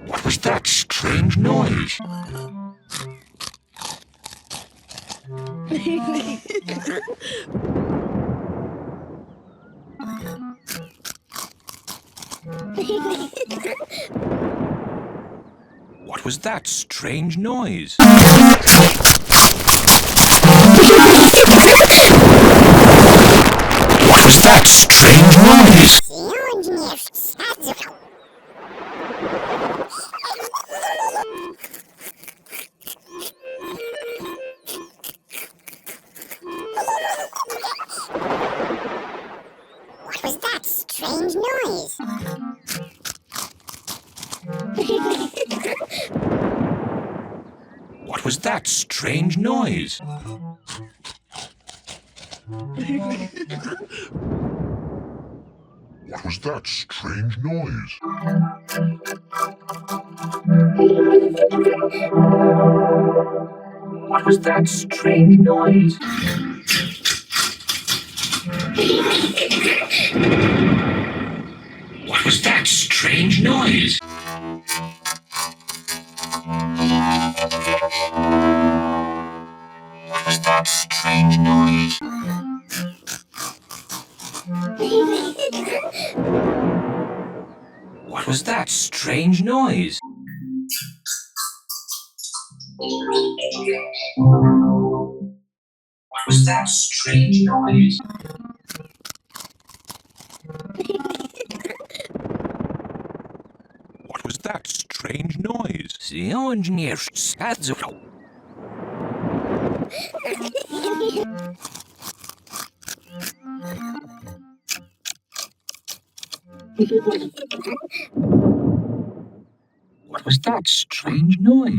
What was that strange noise? What was that strange noise? What was that strange noise? What was that strange noise? What was that strange noise? What was that strange noise? What was that strange noise? What was that strange noise? What was that strange noise? What was that strange noise? What was that strange noise? What was that strange noise? What was that strange noise?